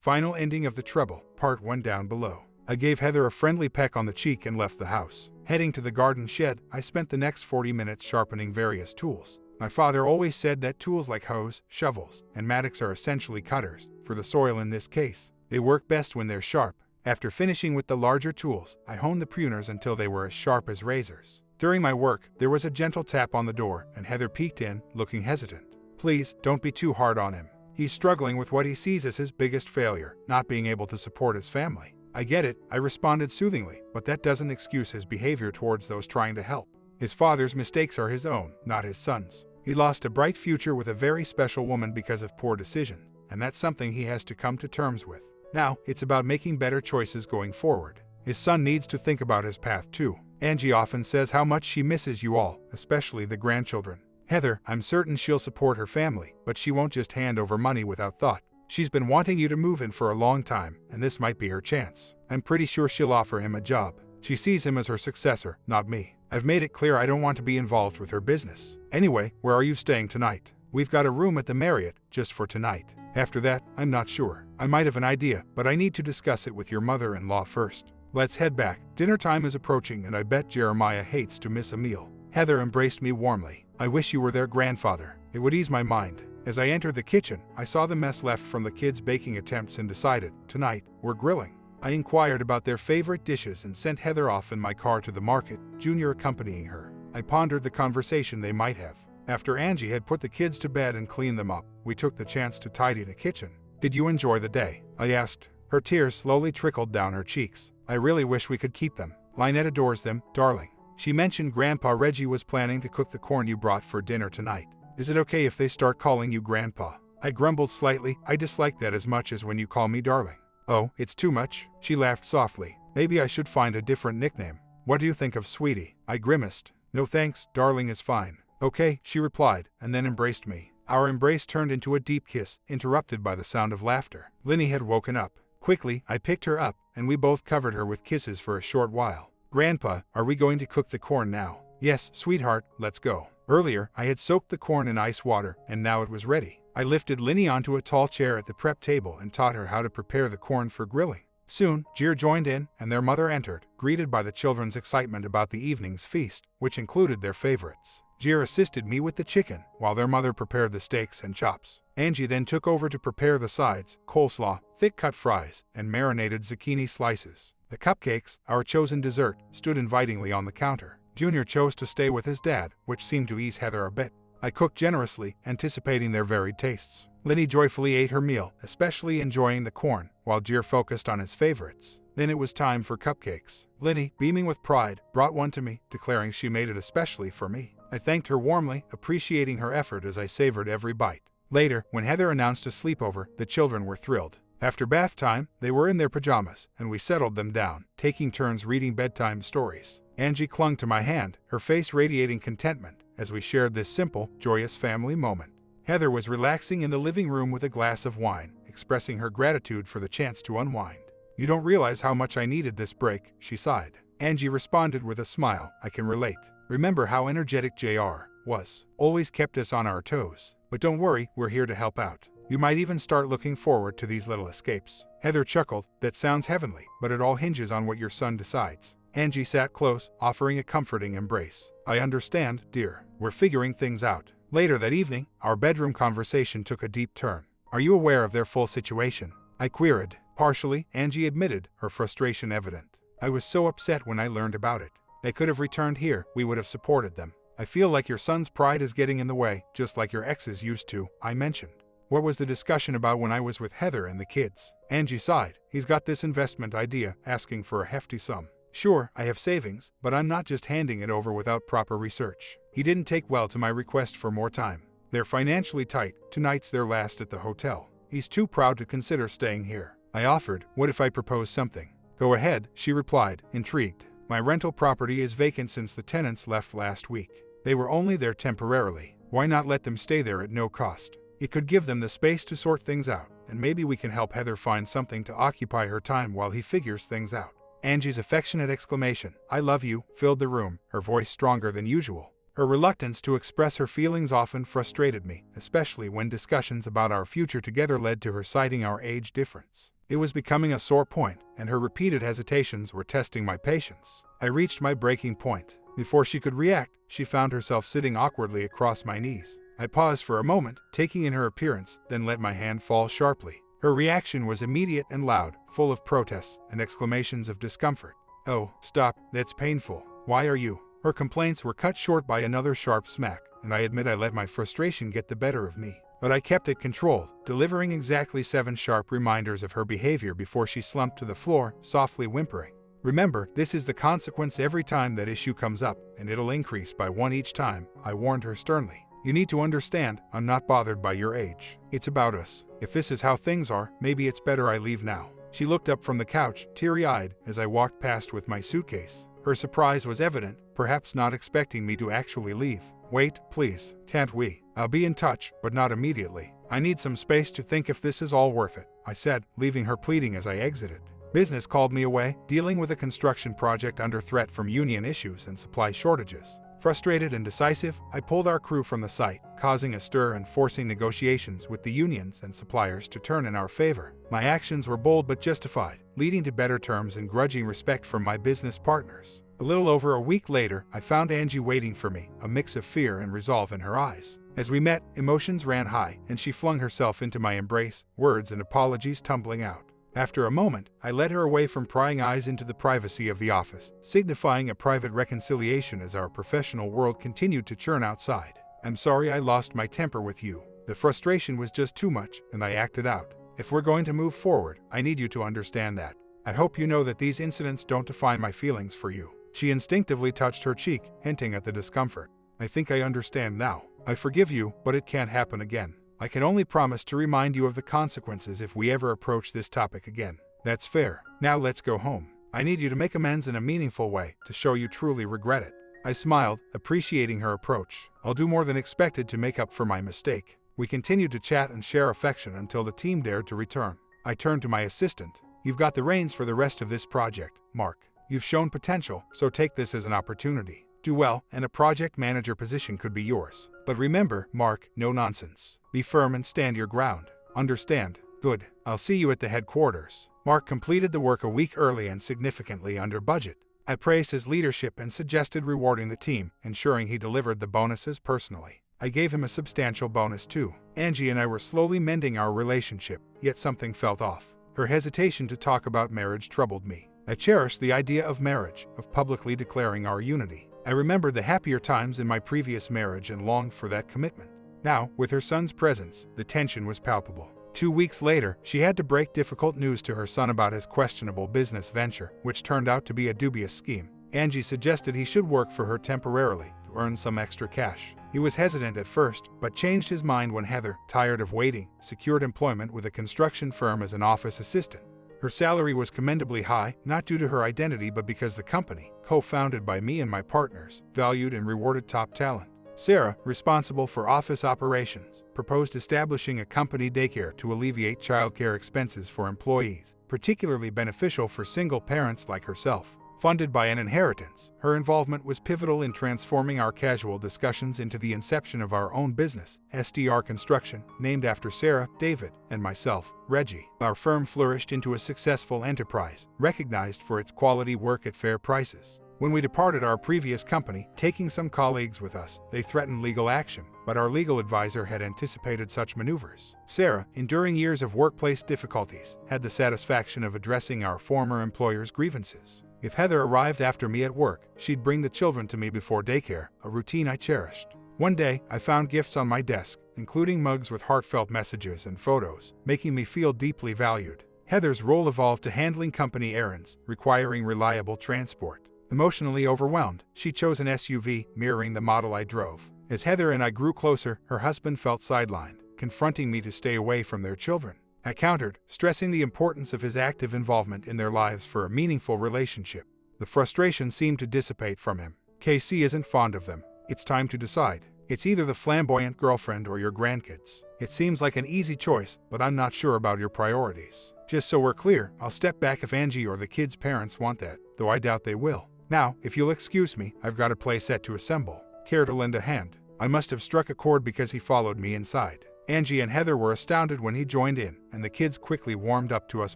Final ending of the trouble, part 1 down below. I gave Heather a friendly peck on the cheek and left the house. Heading to the garden shed, I spent the next 40 minutes sharpening various tools. My father always said that tools like hoes, shovels, and mattocks are essentially cutters, for the soil in this case. They work best when they're sharp. After finishing with the larger tools, I honed the pruners until they were as sharp as razors. During my work, there was a gentle tap on the door, and Heather peeked in, looking hesitant. Please, don't be too hard on him. He's struggling with what he sees as his biggest failure, not being able to support his family. I get it, I responded soothingly, but that doesn't excuse his behavior towards those trying to help. His father's mistakes are his own, not his son's. He lost a bright future with a very special woman because of poor decisions, and that's something he has to come to terms with. Now, it's about making better choices going forward. His son needs to think about his path too. Angie often says how much she misses you all, especially the grandchildren. Heather, I'm certain she'll support her family, but she won't just hand over money without thought. She's been wanting you to move in for a long time, and this might be her chance. I'm pretty sure she'll offer him a job. She sees him as her successor, not me. I've made it clear I don't want to be involved with her business. Anyway, where are you staying tonight? We've got a room at the Marriott, just for tonight. After that, I'm not sure. I might have an idea, but I need to discuss it with your mother-in-law first. Let's head back. Dinner time is approaching, and I bet Jeremiah hates to miss a meal. Heather embraced me warmly. I wish you were their grandfather. It would ease my mind. As I entered the kitchen, I saw the mess left from the kids' baking attempts and decided, tonight, we're grilling. I inquired about their favorite dishes and sent Heather off in my car to the market, Junior accompanying her. I pondered the conversation they might have. After Angie had put the kids to bed and cleaned them up, we took the chance to tidy the kitchen. Did you enjoy the day? I asked. Her tears slowly trickled down her cheeks. I really wish we could keep them. Lynette adores them, darling. She mentioned Grandpa Reggie was planning to cook the corn you brought for dinner tonight. Is it okay if they start calling you Grandpa? I grumbled slightly. I dislike that as much as when you call me darling. Oh, it's too much? She laughed softly. Maybe I should find a different nickname. What do you think of Sweetie? I grimaced. No thanks, darling is fine. Okay, she replied, and then embraced me. Our embrace turned into a deep kiss, interrupted by the sound of laughter. Linny had woken up. Quickly, I picked her up, and we both covered her with kisses for a short while. Grandpa, are we going to cook the corn now? Yes, sweetheart, let's go. Earlier, I had soaked the corn in ice water, and now it was ready. I lifted Linny onto a tall chair at the prep table and taught her how to prepare the corn for grilling. Soon, Jer joined in, and their mother entered, greeted by the children's excitement about the evening's feast, which included their favorites. Jer assisted me with the chicken, while their mother prepared the steaks and chops. Angie then took over to prepare the sides, coleslaw, thick-cut fries, and marinated zucchini slices. The cupcakes, our chosen dessert, stood invitingly on the counter. Junior chose to stay with his dad, which seemed to ease Heather a bit. I cooked generously, anticipating their varied tastes. Linny joyfully ate her meal, especially enjoying the corn, while Jer focused on his favorites. Then it was time for cupcakes. Linny, beaming with pride, brought one to me, declaring she made it especially for me. I thanked her warmly, appreciating her effort as I savored every bite. Later, when Heather announced a sleepover, the children were thrilled. After bath time, they were in their pajamas, and we settled them down, taking turns reading bedtime stories. Angie clung to my hand, her face radiating contentment, as we shared this simple, joyous family moment. Heather was relaxing in the living room with a glass of wine, expressing her gratitude for the chance to unwind. You don't realize how much I needed this break, she sighed. Angie responded with a smile. I can relate. Remember how energetic JR was. Always kept us on our toes. But don't worry, we're here to help out. You might even start looking forward to these little escapes. Heather chuckled. That sounds heavenly, but it all hinges on what your son decides. Angie sat close, offering a comforting embrace. I understand, dear. We're figuring things out. Later that evening, our bedroom conversation took a deep turn. Are you aware of their full situation? I queried. Partially, Angie admitted, her frustration evident. I was so upset when I learned about it. They could have returned here, we would have supported them. I feel like your son's pride is getting in the way, just like your ex's used to, I mentioned. What was the discussion about when I was with Heather and the kids? Angie sighed. He's got this investment idea, asking for a hefty sum. Sure, I have savings, but I'm not just handing it over without proper research. He didn't take well to my request for more time. They're financially tight, tonight's their last at the hotel. He's too proud to consider staying here. I offered, what if I propose something? Go ahead, she replied, intrigued. My rental property is vacant since the tenants left last week. They were only there temporarily. Why not let them stay there at no cost? It could give them the space to sort things out, and maybe we can help Heather find something to occupy her time while he figures things out. Angie's affectionate exclamation, I love you, filled the room, her voice stronger than usual. Her reluctance to express her feelings often frustrated me, especially when discussions about our future together led to her citing our age difference. It was becoming a sore point, and her repeated hesitations were testing my patience. I reached my breaking point. Before she could react, she found herself sitting awkwardly across my knees. I paused for a moment, taking in her appearance, then let my hand fall sharply. Her reaction was immediate and loud, full of protests and exclamations of discomfort. "Oh, stop, that's painful. Why are you?" Her complaints were cut short by another sharp smack, and I admit I let my frustration get the better of me. But I kept it controlled, delivering exactly 7 sharp reminders of her behavior before she slumped to the floor, softly whimpering. "Remember, this is the consequence every time that issue comes up, and it'll increase by 1 each time," I warned her sternly. "You need to understand, I'm not bothered by your age. It's about us. If this is how things are, maybe it's better I leave now." She looked up from the couch, teary-eyed, as I walked past with my suitcase. Her surprise was evident, perhaps not expecting me to actually leave. "Wait, please, can't we? I'll be in touch, but not immediately. I need some space to think if this is all worth it," I said, leaving her pleading as I exited. Business called me away, dealing with a construction project under threat from union issues and supply shortages. Frustrated and decisive, I pulled our crew from the site, causing a stir and forcing negotiations with the unions and suppliers to turn in our favor. My actions were bold but justified, leading to better terms and grudging respect from my business partners. A little over a week later, I found Angie waiting for me, a mix of fear and resolve in her eyes. As we met, emotions ran high, and she flung herself into my embrace, words and apologies tumbling out. After a moment, I led her away from prying eyes into the privacy of the office, signifying a private reconciliation as our professional world continued to churn outside. "I'm sorry I lost my temper with you. The frustration was just too much, and I acted out. If we're going to move forward, I need you to understand that. I hope you know that these incidents don't define my feelings for you." She instinctively touched her cheek, hinting at the discomfort. "I think I understand now. I forgive you, but it can't happen again. I can only promise to remind you of the consequences if we ever approach this topic again." "That's fair. Now let's go home. I need you to make amends in a meaningful way, to show you truly regret it." I smiled, appreciating her approach. "I'll do more than expected to make up for my mistake." We continued to chat and share affection until the team dared to return. I turned to my assistant. "You've got the reins for the rest of this project, Mark. You've shown potential, so take this as an opportunity. Do well, and a project manager position could be yours. But remember, Mark, no nonsense. Be firm and stand your ground. Understand?" "Good. I'll see you at the headquarters." Mark completed the work a week early and significantly under budget. I praised his leadership and suggested rewarding the team, ensuring he delivered the bonuses personally. I gave him a substantial bonus too. Angie and I were slowly mending our relationship, yet something felt off. Her hesitation to talk about marriage troubled me. I cherished the idea of marriage, of publicly declaring our unity. I remembered the happier times in my previous marriage and longed for that commitment. Now, with her son's presence, the tension was palpable. 2 weeks later, she had to break difficult news to her son about his questionable business venture, which turned out to be a dubious scheme. Angie suggested he should work for her temporarily to earn some extra cash. He was hesitant at first, but changed his mind when Heather, tired of waiting, secured employment with a construction firm as an office assistant. Her salary was commendably high, not due to her identity but because the company, co-founded by me and my partners, valued and rewarded top talent. Sarah, responsible for office operations, proposed establishing a company daycare to alleviate childcare expenses for employees, particularly beneficial for single parents like herself. Funded by an inheritance, her involvement was pivotal in transforming our casual discussions into the inception of our own business, SDR Construction, named after Sarah, David, and myself, Reggie. Our firm flourished into a successful enterprise, recognized for its quality work at fair prices. When we departed our previous company, taking some colleagues with us, they threatened legal action, but our legal advisor had anticipated such maneuvers. Sarah, enduring years of workplace difficulties, had the satisfaction of addressing our former employer's grievances. If Heather arrived after me at work, she'd bring the children to me before daycare, a routine I cherished. One day, I found gifts on my desk, including mugs with heartfelt messages and photos, making me feel deeply valued. Heather's role evolved to handling company errands, requiring reliable transport. Emotionally overwhelmed, she chose an SUV, mirroring the model I drove. As Heather and I grew closer, her husband felt sidelined, confronting me to stay away from their children. I countered, stressing the importance of his active involvement in their lives for a meaningful relationship. The frustration seemed to dissipate from him. "KC isn't fond of them. It's time to decide. It's either the flamboyant girlfriend or your grandkids. It seems like an easy choice, but I'm not sure about your priorities. Just so we're clear, I'll step back if Angie or the kids' parents want that, though I doubt they will. Now, if you'll excuse me, I've got a play set to assemble." Care to lend a hand? I must have struck a chord because he followed me inside. Angie and Heather were astounded when he joined in, and the kids quickly warmed up to us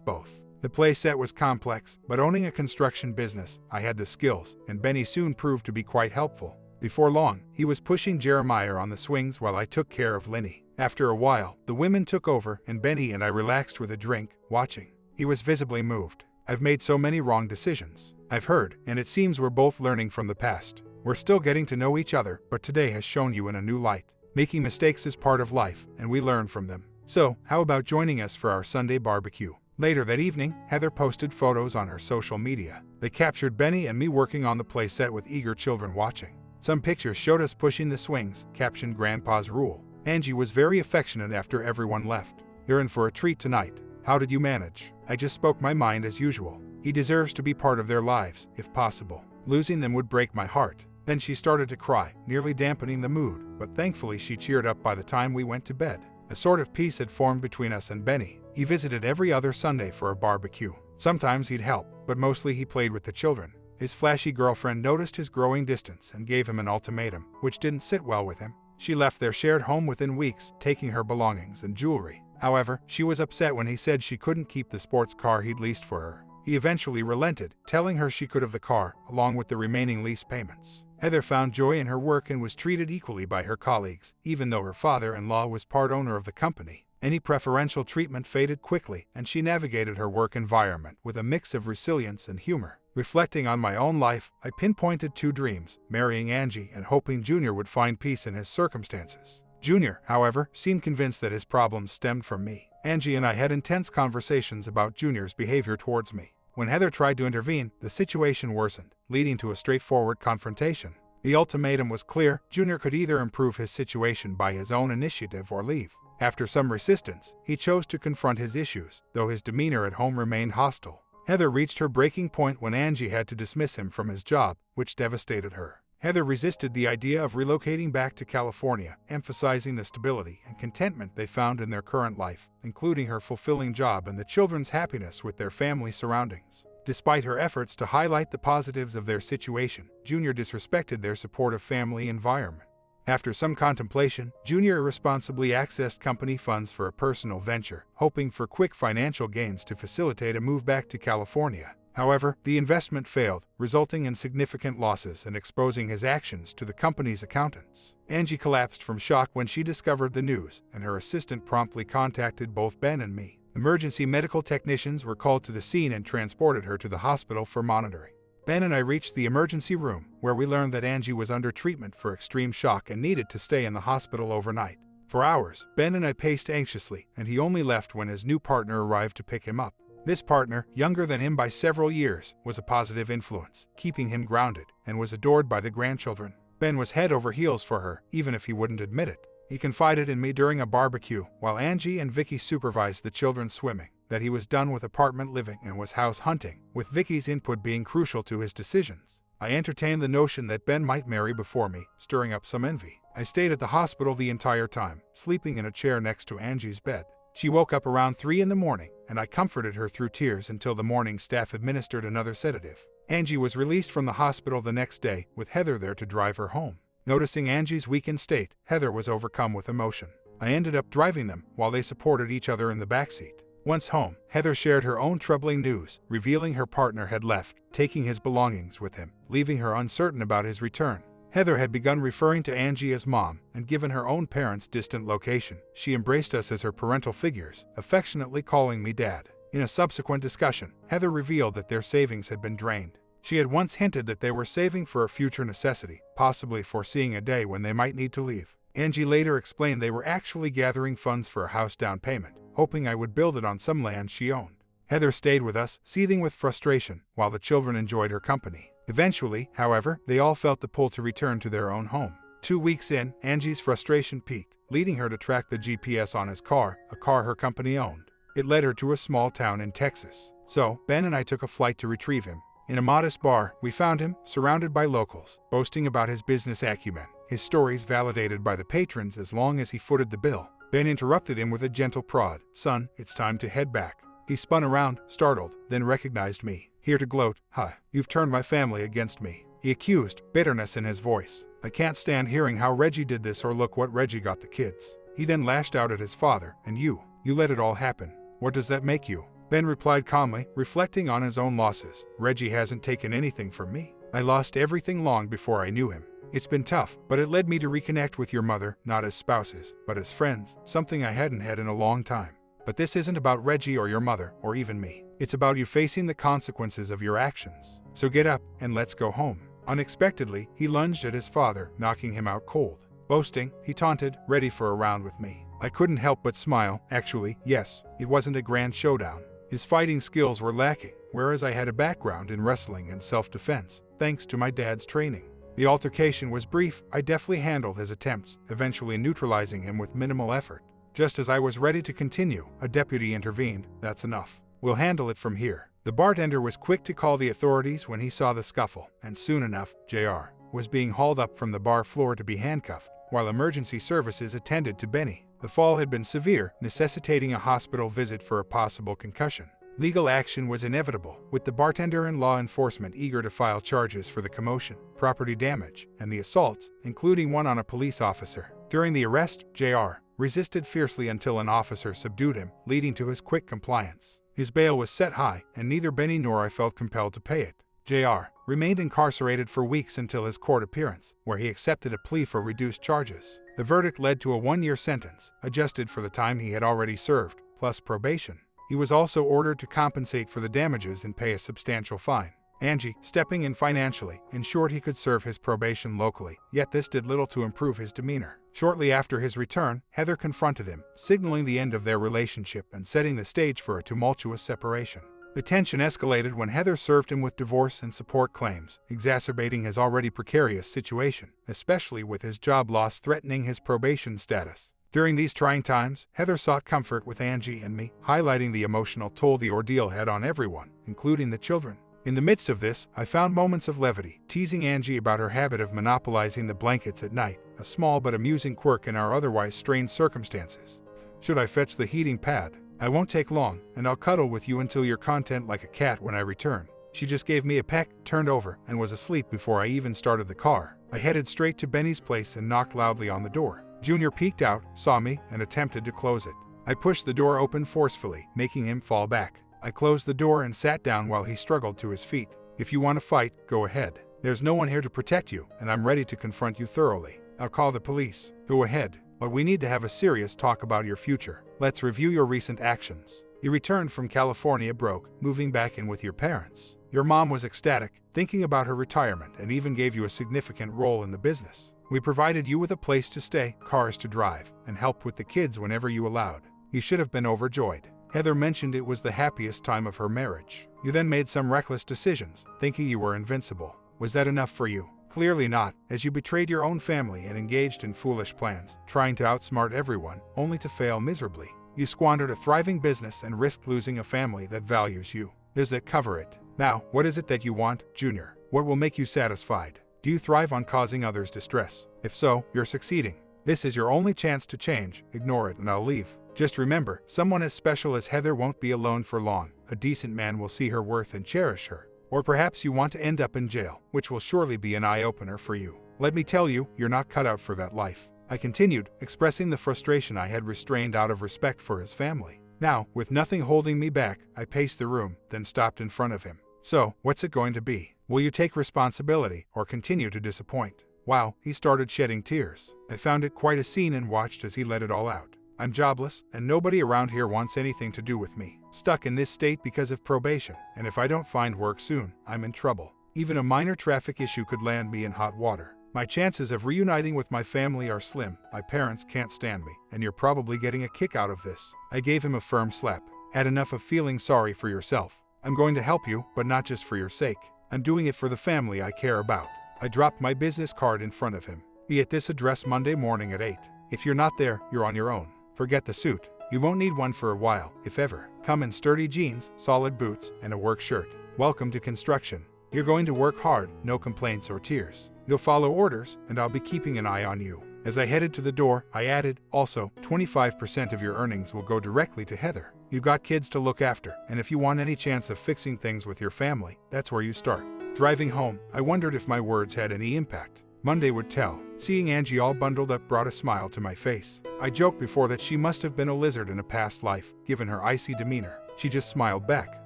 both. The play set was complex, but owning a construction business, I had the skills, and Benny soon proved to be quite helpful. Before long, he was pushing Jeremiah on the swings while I took care of Linny. After a while, the women took over, and Benny and I relaxed with a drink, watching. He was visibly moved. I've made so many wrong decisions. I've heard, and it seems we're both learning from the past. We're still getting to know each other, but today has shown you in a new light. Making mistakes is part of life, and we learn from them. So, how about joining us for our Sunday barbecue? Later that evening, Heather posted photos on her social media. They captured Benny and me working on the play set with eager children watching. Some pictures showed us pushing the swings, captioned Grandpa's Rule. Angie was very affectionate after everyone left. You're in for a treat tonight. How did you manage? I just spoke my mind as usual. He deserves to be part of their lives, if possible. Losing them would break my heart. Then she started to cry, nearly dampening the mood, but thankfully she cheered up by the time we went to bed. A sort of peace had formed between us and Benny. He visited every other Sunday for a barbecue. Sometimes he'd help, but mostly he played with the children. His flashy girlfriend noticed his growing distance and gave him an ultimatum, which didn't sit well with him. She left their shared home within weeks, taking her belongings and jewelry. However, she was upset when he said she couldn't keep the sports car he'd leased for her. He eventually relented, telling her she could have the car, along with the remaining lease payments. Heather found joy in her work and was treated equally by her colleagues, even though her father-in-law was part owner of the company. Any preferential treatment faded quickly, and she navigated her work environment with a mix of resilience and humor. Reflecting on my own life, I pinpointed two dreams: marrying Angie and hoping Junior would find peace in his circumstances. Junior, however, seemed convinced that his problems stemmed from me. Angie and I had intense conversations about Junior's behavior towards me. When Heather tried to intervene, the situation worsened, leading to a straightforward confrontation. The ultimatum was clear: Junior could either improve his situation by his own initiative or leave. After some resistance, he chose to confront his issues, though his demeanor at home remained hostile. Heather reached her breaking point when Angie had to dismiss him from his job, which devastated her. Heather resisted the idea of relocating back to California, emphasizing the stability and contentment they found in their current life, including her fulfilling job and the children's happiness with their family surroundings. Despite her efforts to highlight the positives of their situation, Junior disrespected their supportive family environment. After some contemplation, Junior irresponsibly accessed company funds for a personal venture, hoping for quick financial gains to facilitate a move back to California. However, the investment failed, resulting in significant losses and exposing his actions to the company's accountants. Angie collapsed from shock when she discovered the news, and her assistant promptly contacted both Ben and me. Emergency medical technicians were called to the scene and transported her to the hospital for monitoring. Ben and I reached the emergency room, where we learned that Angie was under treatment for extreme shock and needed to stay in the hospital overnight. For hours, Ben and I paced anxiously, and he only left when his new partner arrived to pick him up. This partner, younger than him by several years, was a positive influence, keeping him grounded, and was adored by the grandchildren. Ben was head over heels for her, even if he wouldn't admit it. He confided in me during a barbecue, while Angie and Vicky supervised the children swimming, that he was done with apartment living and was house hunting, with Vicky's input being crucial to his decisions. I entertained the notion that Ben might marry before me, stirring up some envy. I stayed at the hospital the entire time, sleeping in a chair next to Angie's bed. She woke up around 3 in the morning, and I comforted her through tears until the morning staff administered another sedative. Angie was released from the hospital the next day, with Heather there to drive her home. Noticing Angie's weakened state, Heather was overcome with emotion. I ended up driving them, while they supported each other in the backseat. Once home, Heather shared her own troubling news, revealing her partner had left, taking his belongings with him, leaving her uncertain about his return. Heather had begun referring to Angie as Mom, and given her own parents' distant location, she embraced us as her parental figures, affectionately calling me Dad. In a subsequent discussion, Heather revealed that their savings had been drained. She had once hinted that they were saving for a future necessity, possibly foreseeing a day when they might need to leave. Angie later explained they were actually gathering funds for a house down payment, hoping I would build it on some land she owned. Heather stayed with us, seething with frustration, while the children enjoyed her company. Eventually, however, they all felt the pull to return to their own home. 2 weeks in, Angie's frustration peaked, leading her to track the GPS on his car, a car her company owned. It led her to a small town in Texas. So, Ben and I took a flight to retrieve him. In a modest bar, we found him, surrounded by locals, boasting about his business acumen, his stories validated by the patrons as long as he footed the bill. Ben interrupted him with a gentle prod. "Son, it's time to head back." He spun around, startled, then recognized me. Here to gloat. "Hi, you've turned my family against me," he accused, bitterness in his voice. I can't stand hearing how Reggie did this or look what Reggie got the kids. He then lashed out at his father, and you let it all happen. What does that make you? Ben replied calmly, reflecting on his own losses. Reggie hasn't taken anything from me. I lost everything long before I knew him. It's been tough, but it led me to reconnect with your mother, not as spouses, but as friends, something I hadn't had in a long time. But this isn't about Reggie or your mother, or even me. It's about you facing the consequences of your actions. So get up, and let's go home. Unexpectedly, he lunged at his father, knocking him out cold. Boasting, he taunted, ready for a round with me. I couldn't help but smile. Actually, yes, it wasn't a grand showdown. His fighting skills were lacking, whereas I had a background in wrestling and self-defense, thanks to my dad's training. The altercation was brief. I deftly handled his attempts, eventually neutralizing him with minimal effort. Just as I was ready to continue, a deputy intervened. That's enough. We'll handle it from here. The bartender was quick to call the authorities when he saw the scuffle, and soon enough, JR was being hauled up from the bar floor to be handcuffed, while emergency services attended to Benny. The fall had been severe, necessitating a hospital visit for a possible concussion. Legal action was inevitable, with the bartender and law enforcement eager to file charges for the commotion, property damage, and the assaults, including one on a police officer. During the arrest, JR resisted fiercely until an officer subdued him, leading to his quick compliance. His bail was set high, and neither Benny nor I felt compelled to pay it. JR remained incarcerated for weeks until his court appearance, where he accepted a plea for reduced charges. The verdict led to a 1-year sentence, adjusted for the time he had already served, plus probation. He was also ordered to compensate for the damages and pay a substantial fine. Angie, stepping in financially, ensured he could serve his probation locally, yet this did little to improve his demeanor. Shortly after his return, Heather confronted him, signaling the end of their relationship and setting the stage for a tumultuous separation. The tension escalated when Heather served him with divorce and support claims, exacerbating his already precarious situation, especially with his job loss threatening his probation status. During these trying times, Heather sought comfort with Angie and me, highlighting the emotional toll the ordeal had on everyone, including the children. In the midst of this, I found moments of levity, teasing Angie about her habit of monopolizing the blankets at night, a small but amusing quirk in our otherwise strained circumstances. Should I fetch the heating pad? I won't take long, and I'll cuddle with you until you're content like a cat when I return. She just gave me a peck, turned over, and was asleep before I even started the car. I headed straight to Benny's place and knocked loudly on the door. Junior peeked out, saw me, and attempted to close it. I pushed the door open forcefully, making him fall back. I closed the door and sat down while he struggled to his feet. If you want to fight, go ahead. There's no one here to protect you, and I'm ready to confront you thoroughly. I'll call the police. Go ahead. But we need to have a serious talk about your future. Let's review your recent actions. You returned from California broke, moving back in with your parents. Your mom was ecstatic, thinking about her retirement, and even gave you a significant role in the business. We provided you with a place to stay, cars to drive, and helped with the kids whenever you allowed. You should have been overjoyed. Heather mentioned it was the happiest time of her marriage. You then made some reckless decisions, thinking you were invincible. Was that enough for you? Clearly not, as you betrayed your own family and engaged in foolish plans, trying to outsmart everyone, only to fail miserably. You squandered a thriving business and risked losing a family that values you. Does that cover it? Now, what is it that you want, Junior? What will make you satisfied? Do you thrive on causing others distress? If so, you're succeeding. This is your only chance to change. Ignore it and I'll leave. Just remember, someone as special as Heather won't be alone for long. A decent man will see her worth and cherish her. Or perhaps you want to end up in jail, which will surely be an eye-opener for you. Let me tell you, you're not cut out for that life. I continued, expressing the frustration I had restrained out of respect for his family. Now, with nothing holding me back, I paced the room, then stopped in front of him. So, what's it going to be? Will you take responsibility, or continue to disappoint? Wow, he started shedding tears. I found it quite a scene and watched as he let it all out. I'm jobless, and nobody around here wants anything to do with me. Stuck in this state because of probation, and if I don't find work soon, I'm in trouble. Even a minor traffic issue could land me in hot water. My chances of reuniting with my family are slim. My parents can't stand me, and you're probably getting a kick out of this. I gave him a firm slap. Had enough of feeling sorry for yourself. I'm going to help you, but not just for your sake. I'm doing it for the family I care about. I dropped my business card in front of him. Be at this address Monday morning at 8. If you're not there, you're on your own. Forget the suit. You won't need one for a while, if ever. Come in sturdy jeans, solid boots, and a work shirt. Welcome to construction. You're going to work hard, no complaints or tears. You'll follow orders, and I'll be keeping an eye on you. As I headed to the door, I added, also, 25% of your earnings will go directly to Heather. You've got kids to look after, and if you want any chance of fixing things with your family, that's where you start. Driving home, I wondered if my words had any impact. Monday would tell. Seeing Angie all bundled up brought a smile to my face. I joked before that she must have been a lizard in a past life, given her icy demeanor. She just smiled back.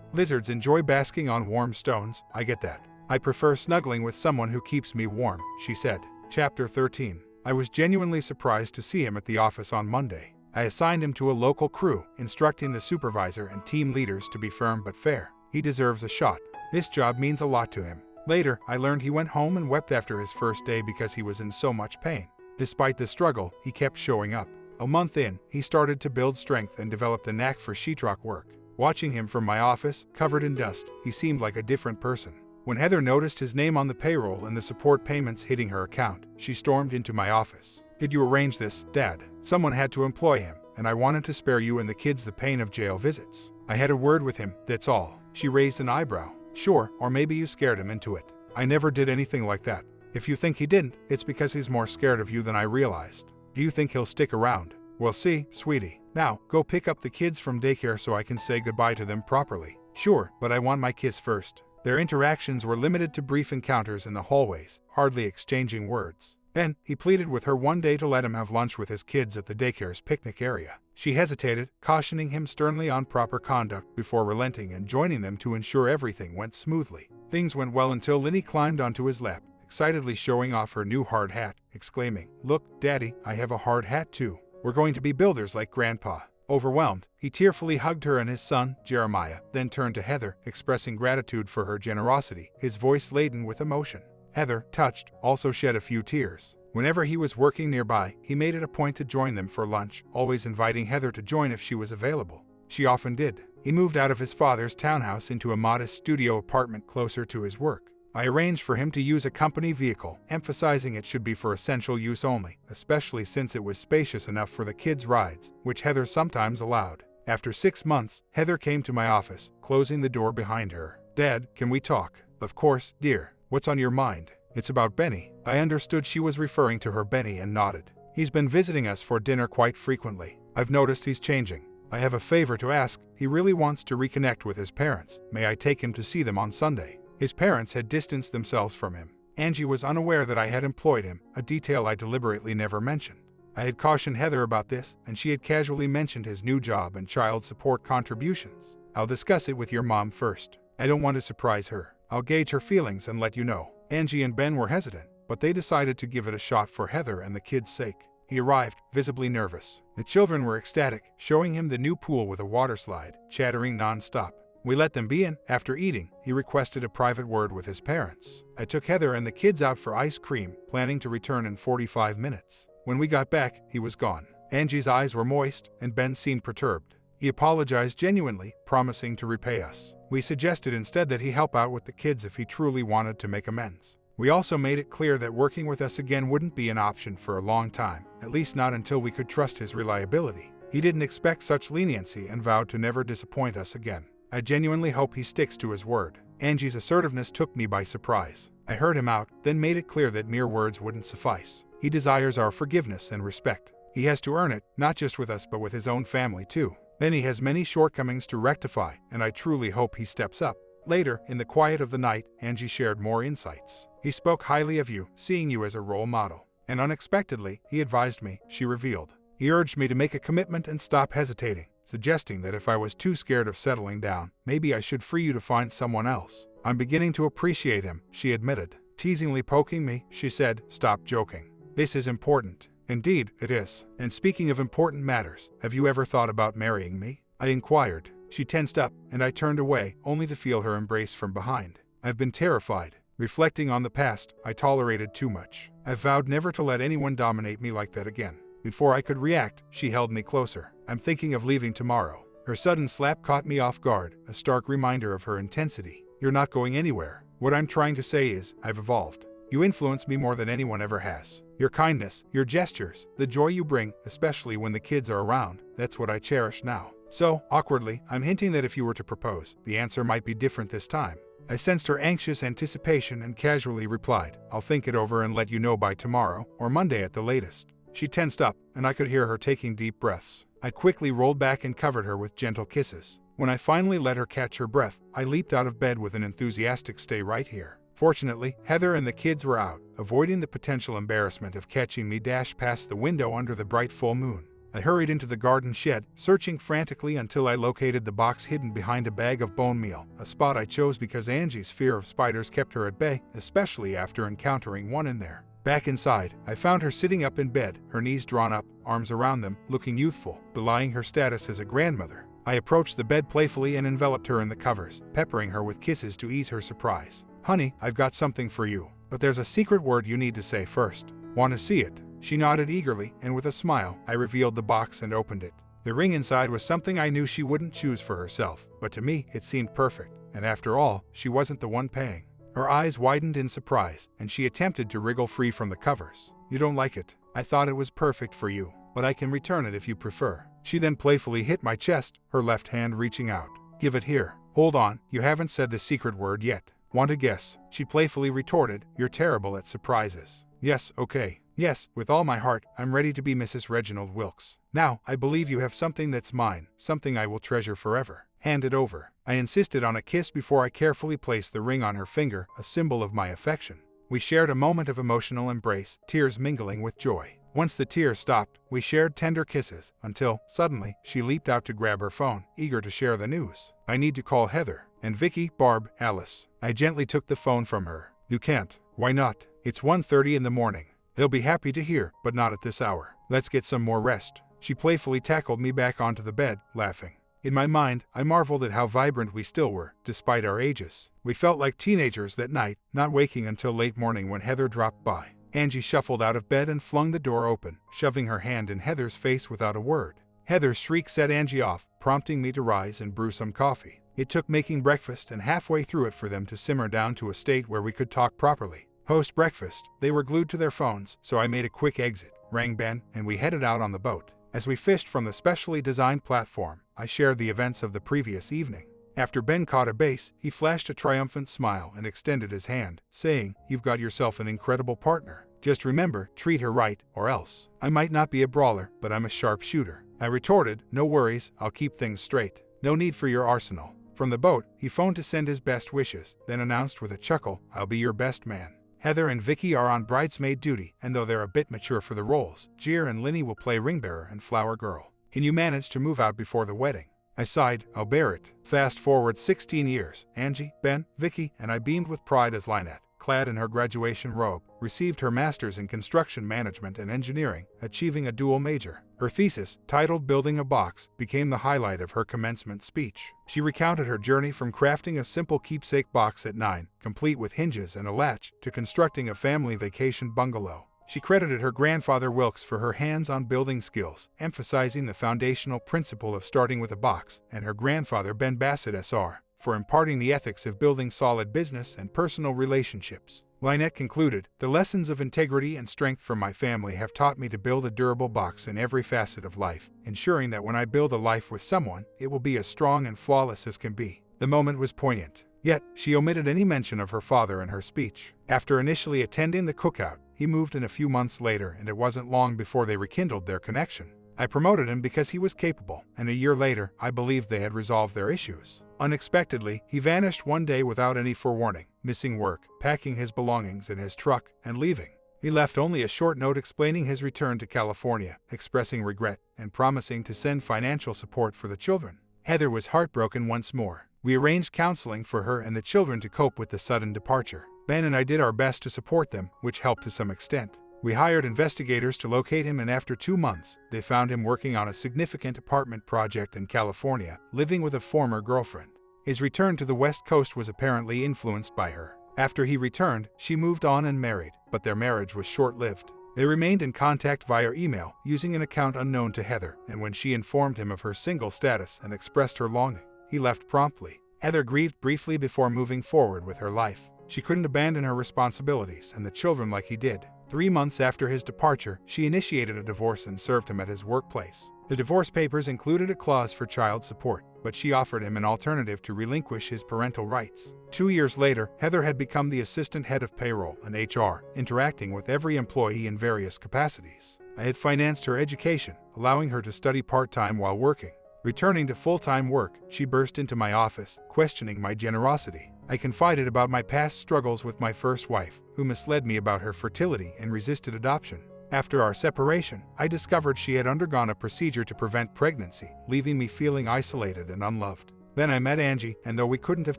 Lizards enjoy basking on warm stones, I get that. I prefer snuggling with someone who keeps me warm, she said. Chapter 13. I was genuinely surprised to see him at the office on Monday. I assigned him to a local crew, instructing the supervisor and team leaders to be firm but fair. He deserves a shot. This job means a lot to him. Later, I learned he went home and wept after his first day because he was in so much pain. Despite the struggle, he kept showing up. A month in, he started to build strength and developed a knack for sheetrock work. Watching him from my office, covered in dust, he seemed like a different person. When Heather noticed his name on the payroll and the support payments hitting her account, she stormed into my office. "Did you arrange this, Dad? Someone had to employ him, and I wanted to spare you and the kids the pain of jail visits. I had a word with him, that's all." She raised an eyebrow. "Sure, or maybe you scared him into it." "I never did anything like that. If you think he didn't, it's because he's more scared of you than I realized. Do you think he'll stick around?" "We'll see, sweetie. Now, go pick up the kids from daycare so I can say goodbye to them properly." "Sure, but I want my kiss first." Their interactions were limited to brief encounters in the hallways, hardly exchanging words. Then, he pleaded with her one day to let him have lunch with his kids at the daycare's picnic area. She hesitated, cautioning him sternly on proper conduct before relenting and joining them to ensure everything went smoothly. Things went well until Linny climbed onto his lap, excitedly showing off her new hard hat, exclaiming, "Look, Daddy, I have a hard hat too. We're going to be builders like Grandpa." Overwhelmed, he tearfully hugged her and his son, Jeremiah, then turned to Heather, expressing gratitude for her generosity, his voice laden with emotion. Heather, touched, also shed a few tears. Whenever he was working nearby, he made it a point to join them for lunch, always inviting Heather to join if she was available. She often did. He moved out of his father's townhouse into a modest studio apartment closer to his work. I arranged for him to use a company vehicle, emphasizing it should be for essential use only, especially since it was spacious enough for the kids' rides, which Heather sometimes allowed. After 6 months, Heather came to my office, closing the door behind her. "Dad, can we talk?" "Of course, dear. What's on your mind?" "It's about Benny." I understood she was referring to her Benny and nodded. "He's been visiting us for dinner quite frequently. I've noticed he's changing. I have a favor to ask. He really wants to reconnect with his parents. May I take him to see them on Sunday?" His parents had distanced themselves from him. Angie was unaware that I had employed him, a detail I deliberately never mentioned. I had cautioned Heather about this, and she had casually mentioned his new job and child support contributions. "I'll discuss it with your mom first. I don't want to surprise her. I'll gauge her feelings and let you know." Angie and Ben were hesitant, but they decided to give it a shot for Heather and the kids' sake. He arrived, visibly nervous. The children were ecstatic, showing him the new pool with a water slide, chattering non-stop. We let them be in. After eating, he requested a private word with his parents. I took Heather and the kids out for ice cream, planning to return in 45 minutes. When we got back, he was gone. Angie's eyes were moist, and Ben seemed perturbed. He apologized genuinely, promising to repay us. We suggested instead that he help out with the kids if he truly wanted to make amends. We also made it clear that working with us again wouldn't be an option for a long time, at least not until we could trust his reliability. He didn't expect such leniency and vowed to never disappoint us again. I genuinely hope he sticks to his word. Angie's assertiveness took me by surprise. I heard him out, then made it clear that mere words wouldn't suffice. He desires our forgiveness and respect. He has to earn it, not just with us but with his own family too. Then he has many shortcomings to rectify, and I truly hope he steps up. Later, in the quiet of the night, Angie shared more insights. "He spoke highly of you, seeing you as a role model. And unexpectedly, he advised me," she revealed. "He urged me to make a commitment and stop hesitating, suggesting that if I was too scared of settling down, maybe I should free you to find someone else. I'm beginning to appreciate him," she admitted. Teasingly poking me, she said, "Stop joking. This is important." "Indeed, it is. And speaking of important matters, have you ever thought about marrying me?" I inquired. She tensed up, and I turned away, only to feel her embrace from behind. I've been terrified. Reflecting on the past, I tolerated too much. I vowed never to let anyone dominate me like that again. Before I could react, she held me closer. "I'm thinking of leaving tomorrow." Her sudden slap caught me off guard, a stark reminder of her intensity. "You're not going anywhere. What I'm trying to say is, I've evolved. You influence me more than anyone ever has. Your kindness, your gestures, the joy you bring, especially when the kids are around, that's what I cherish now. So, awkwardly, I'm hinting that if you were to propose, the answer might be different this time." I sensed her anxious anticipation and casually replied, "I'll think it over and let you know by tomorrow, or Monday at the latest." She tensed up, and I could hear her taking deep breaths. I quickly rolled back and covered her with gentle kisses. When I finally let her catch her breath, I leaped out of bed with an enthusiastic "Stay right here." Fortunately, Heather and the kids were out, avoiding the potential embarrassment of catching me dash past the window under the bright full moon. I hurried into the garden shed, searching frantically until I located the box hidden behind a bag of bone meal, a spot I chose because Angie's fear of spiders kept her at bay, especially after encountering one in there. Back inside, I found her sitting up in bed, her knees drawn up, arms around them, looking youthful, belying her status as a grandmother. I approached the bed playfully and enveloped her in the covers, peppering her with kisses to ease her surprise. "Honey, I've got something for you, but there's a secret word you need to say first. Want to see it?" She nodded eagerly, and with a smile, I revealed the box and opened it. The ring inside was something I knew she wouldn't choose for herself, but to me, it seemed perfect, and after all, she wasn't the one paying. Her eyes widened in surprise, and she attempted to wriggle free from the covers. "You don't like it? I thought it was perfect for you, but I can return it if you prefer." She then playfully hit my chest, her left hand reaching out. "Give it here." "Hold on, you haven't said the secret word yet. Want to guess?" She playfully retorted, "You're terrible at surprises." "Yes, okay. Yes, with all my heart, I'm ready to be Mrs. Reginald Wilkes. Now, I believe you have something that's mine, something I will treasure forever. Hand it over." I insisted on a kiss before I carefully placed the ring on her finger, a symbol of my affection. We shared a moment of emotional embrace, tears mingling with joy. Once the tears stopped, we shared tender kisses, until, suddenly, she leaped out to grab her phone, eager to share the news. "I need to call Heather, and Vicky, Barb, Alice." I gently took the phone from her. "You can't." "Why not? It's 1:30 in the morning. They'll be happy to hear, but not at this hour. Let's get some more rest." She playfully tackled me back onto the bed, laughing. In my mind, I marveled at how vibrant we still were, despite our ages. We felt like teenagers that night, not waking until late morning when Heather dropped by. Angie shuffled out of bed and flung the door open, shoving her hand in Heather's face without a word. Heather's shriek set Angie off, prompting me to rise and brew some coffee. It took making breakfast and halfway through it for them to simmer down to a state where we could talk properly. Post-breakfast, they were glued to their phones, so I made a quick exit, rang Ben, and we headed out on the boat. As we fished from the specially designed platform, I shared the events of the previous evening. After Ben caught a bass, he flashed a triumphant smile and extended his hand, saying, "You've got yourself an incredible partner. Just remember, treat her right, or else. I might not be a brawler, but I'm a sharp shooter." I retorted, "No worries, I'll keep things straight. No need for your arsenal." From the boat, he phoned to send his best wishes, then announced with a chuckle, "I'll be your best man." Heather and Vicky are on bridesmaid duty, and though they're a bit mature for the roles, Jer and Linny will play ringbearer and flower girl. "Can you manage to move out before the wedding?" I sighed, "I'll bear it." Fast forward 16 years, Angie, Ben, Vicky, and I beamed with pride as Lynette, clad in her graduation robe, received her master's in construction management and engineering, achieving a dual major. Her thesis, titled Building a Box, became the highlight of her commencement speech. She recounted her journey from crafting a simple keepsake box at 9, complete with hinges and a latch, to constructing a family vacation bungalow. She credited her grandfather Wilkes for her hands-on building skills, emphasizing the foundational principle of starting with a box, and her grandfather Ben Bassett SR, for imparting the ethics of building solid business and personal relationships. Lynette concluded, "The lessons of integrity and strength from my family have taught me to build a durable box in every facet of life, ensuring that when I build a life with someone, it will be as strong and flawless as can be." The moment was poignant. Yet, she omitted any mention of her father in her speech. After initially attending the cookout, he moved in a few months later, and it wasn't long before they rekindled their connection. I promoted him because he was capable, and a year later, I believed they had resolved their issues. Unexpectedly, he vanished one day without any forewarning, missing work, packing his belongings in his truck, and leaving. He left only a short note explaining his return to California, expressing regret, and promising to send financial support for the children. Heather was heartbroken once more. We arranged counseling for her and the children to cope with the sudden departure. Ben and I did our best to support them, which helped to some extent. We hired investigators to locate him, and after 2 months, they found him working on a significant apartment project in California, living with a former girlfriend. His return to the West Coast was apparently influenced by her. After he returned, she moved on and married, but their marriage was short-lived. They remained in contact via email, using an account unknown to Heather, and when she informed him of her single status and expressed her longing, he left promptly. Heather grieved briefly before moving forward with her life. She couldn't abandon her responsibilities and the children like he did. 3 months after his departure, she initiated a divorce and served him at his workplace. The divorce papers included a clause for child support, but she offered him an alternative to relinquish his parental rights. 2 years later, Heather had become the assistant head of payroll and HR, interacting with every employee in various capacities. I had financed her education, allowing her to study part-time while working. Returning to full-time work, she burst into my office, questioning my generosity. I confided about my past struggles with my first wife, who misled me about her fertility and resisted adoption. After our separation, I discovered she had undergone a procedure to prevent pregnancy, leaving me feeling isolated and unloved. Then I met Angie, and though we couldn't have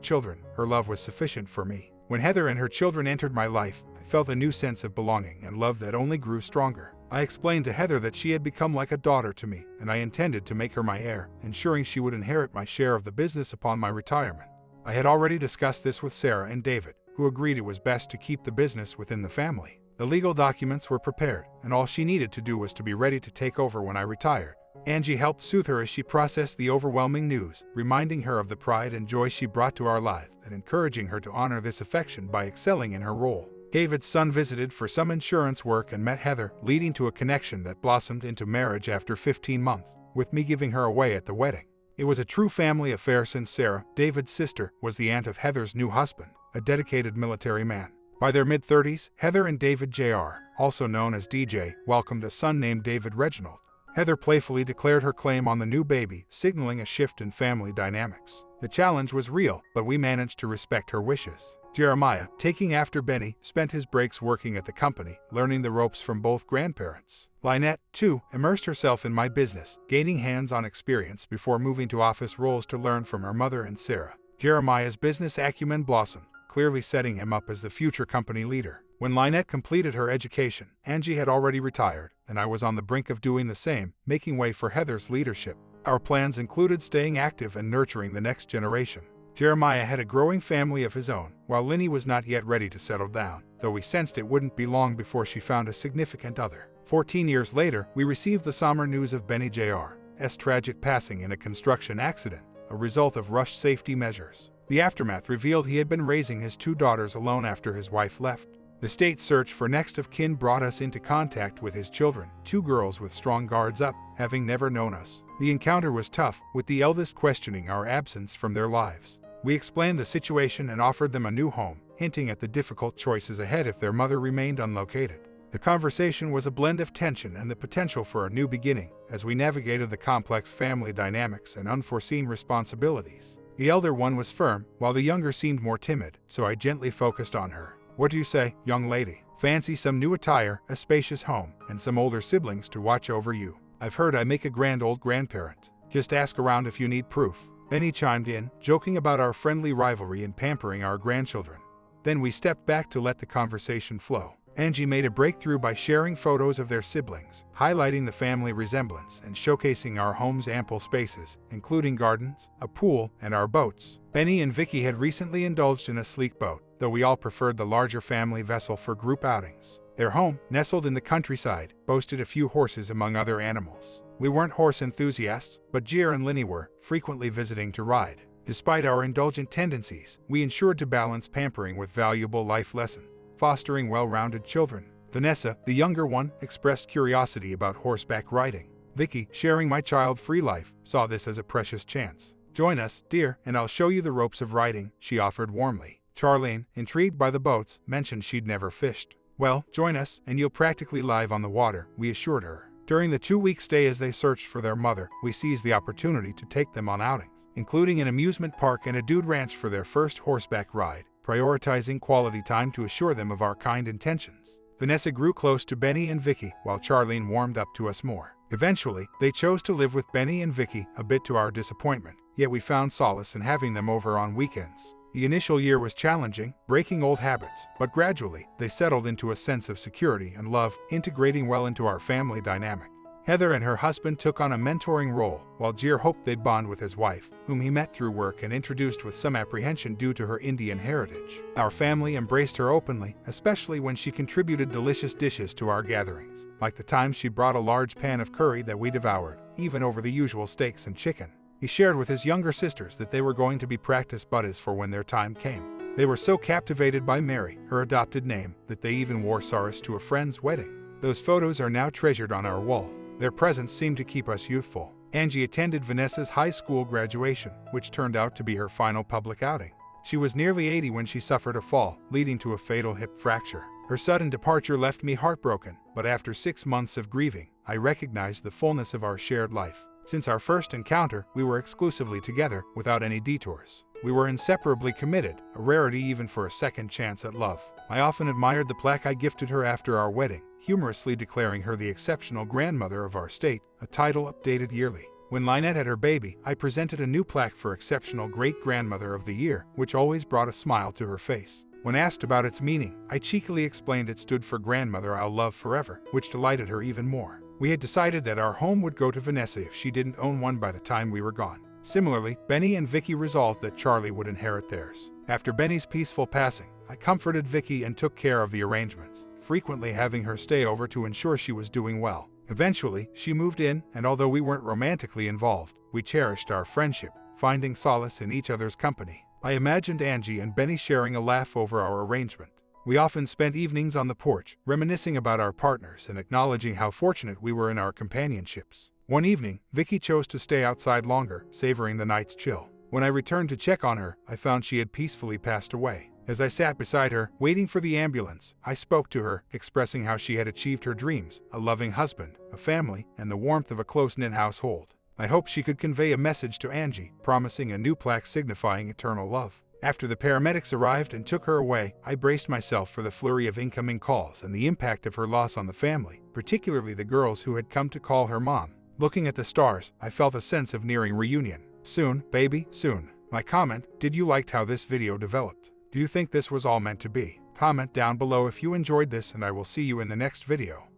children, her love was sufficient for me. When Heather and her children entered my life, I felt a new sense of belonging and love that only grew stronger. I explained to Heather that she had become like a daughter to me, and I intended to make her my heir, ensuring she would inherit my share of the business upon my retirement. I had already discussed this with Sarah and David, who agreed it was best to keep the business within the family. The legal documents were prepared, and all she needed to do was to be ready to take over when I retired. Angie helped soothe her as she processed the overwhelming news, reminding her of the pride and joy she brought to our lives and encouraging her to honor this affection by excelling in her role. David's son visited for some insurance work and met Heather, leading to a connection that blossomed into marriage after 15 months, with me giving her away at the wedding. It was a true family affair since Sarah, David's sister, was the aunt of Heather's new husband, a dedicated military man. By their mid-30s, Heather and David Jr., also known as DJ, welcomed a son named David Reginald. Heather playfully declared her claim on the new baby, signaling a shift in family dynamics. The challenge was real, but we managed to respect her wishes. Jeremiah, taking after Benny, spent his breaks working at the company, learning the ropes from both grandparents. Lynette, too, immersed herself in my business, gaining hands-on experience before moving to office roles to learn from her mother and Sarah. Jeremiah's business acumen blossomed, clearly setting him up as the future company leader. When Lynette completed her education, Angie had already retired, and I was on the brink of doing the same, making way for Heather's leadership. Our plans included staying active and nurturing the next generation. Jeremiah had a growing family of his own, while Linny was not yet ready to settle down, though we sensed it wouldn't be long before she found a significant other. 14 years later, we received the somber news of Benny Jr.'s tragic passing in a construction accident, a result of rushed safety measures. The aftermath revealed he had been raising his 2 daughters alone after his wife left. The state's search for next of kin brought us into contact with his children, 2 girls with strong guards up, having never known us. The encounter was tough, with the eldest questioning our absence from their lives. We explained the situation and offered them a new home, hinting at the difficult choices ahead if their mother remained unlocated. The conversation was a blend of tension and the potential for a new beginning, as we navigated the complex family dynamics and unforeseen responsibilities. The elder one was firm, while the younger seemed more timid, so I gently focused on her. "What do you say, young lady? Fancy some new attire, a spacious home, and some older siblings to watch over you. I've heard I make a grand old grandparent. Just ask around if you need proof." Benny chimed in, joking about our friendly rivalry in pampering our grandchildren. Then we stepped back to let the conversation flow. Angie made a breakthrough by sharing photos of their siblings, highlighting the family resemblance and showcasing our home's ample spaces, including gardens, a pool, and our boats. Benny and Vicky had recently indulged in a sleek boat, though we all preferred the larger family vessel for group outings. Their home, nestled in the countryside, boasted a few horses among other animals. We weren't horse enthusiasts, but Gier and Linny were, frequently visiting to ride. Despite our indulgent tendencies, we ensured to balance pampering with valuable life lessons, fostering well-rounded children. Vanessa, the younger one, expressed curiosity about horseback riding. Vicky, sharing my child-free life, saw this as a precious chance. "Join us, dear, and I'll show you the ropes of riding," she offered warmly. Charlene, intrigued by the boats, mentioned she'd never fished. "Well, join us, and you'll practically live on the water," we assured her. During the 2-week stay as they searched for their mother, we seized the opportunity to take them on outings, including an amusement park and a dude ranch for their first horseback ride, prioritizing quality time to assure them of our kind intentions. Vanessa grew close to Benny and Vicky, while Charlene warmed up to us more. Eventually, they chose to live with Benny and Vicky, a bit to our disappointment, yet we found solace in having them over on weekends. The initial year was challenging, breaking old habits, but gradually, they settled into a sense of security and love, integrating well into our family dynamic. Heather and her husband took on a mentoring role, while Gier hoped they'd bond with his wife, whom he met through work and introduced with some apprehension due to her Indian heritage. Our family embraced her openly, especially when she contributed delicious dishes to our gatherings, like the time she brought a large pan of curry that we devoured, even over the usual steaks and chicken. He shared with his younger sisters that they were going to be practice buddies for when their time came. They were so captivated by Mary, her adopted name, that they even wore saris to a friend's wedding. Those photos are now treasured on our wall. Their presence seemed to keep us youthful. Angie attended Vanessa's high school graduation, which turned out to be her final public outing. She was nearly 80 when she suffered a fall, leading to a fatal hip fracture. Her sudden departure left me heartbroken, but after 6 months of grieving, I recognized the fullness of our shared life. Since our first encounter, we were exclusively together, without any detours. We were inseparably committed, a rarity even for a second chance at love. I often admired the plaque I gifted her after our wedding, humorously declaring her the exceptional grandmother of our state, a title updated yearly. When Lynette had her baby, I presented a new plaque for Exceptional Great-Grandmother of the Year, which always brought a smile to her face. When asked about its meaning, I cheekily explained it stood for Grandmother I'll Love Forever, which delighted her even more. We had decided that our home would go to Vanessa if she didn't own one by the time we were gone. Similarly, Benny and Vicky resolved that Charlie would inherit theirs. After Benny's peaceful passing, I comforted Vicky and took care of the arrangements, frequently having her stay over to ensure she was doing well. Eventually, she moved in, and although we weren't romantically involved, we cherished our friendship, finding solace in each other's company. I imagined Angie and Benny sharing a laugh over our arrangement. We often spent evenings on the porch, reminiscing about our partners and acknowledging how fortunate we were in our companionships. One evening, Vicky chose to stay outside longer, savoring the night's chill. When I returned to check on her, I found she had peacefully passed away. As I sat beside her, waiting for the ambulance, I spoke to her, expressing how she had achieved her dreams, a loving husband, a family, and the warmth of a close-knit household. I hoped she could convey a message to Angie, promising a new plaque signifying eternal love. After the paramedics arrived and took her away, I braced myself for the flurry of incoming calls and the impact of her loss on the family, particularly the girls who had come to call her mom. Looking at the stars, I felt a sense of nearing reunion. Soon, baby, soon. My comment: did you like how this video developed? Do you think this was all meant to be? Comment down below if you enjoyed this, and I will see you in the next video.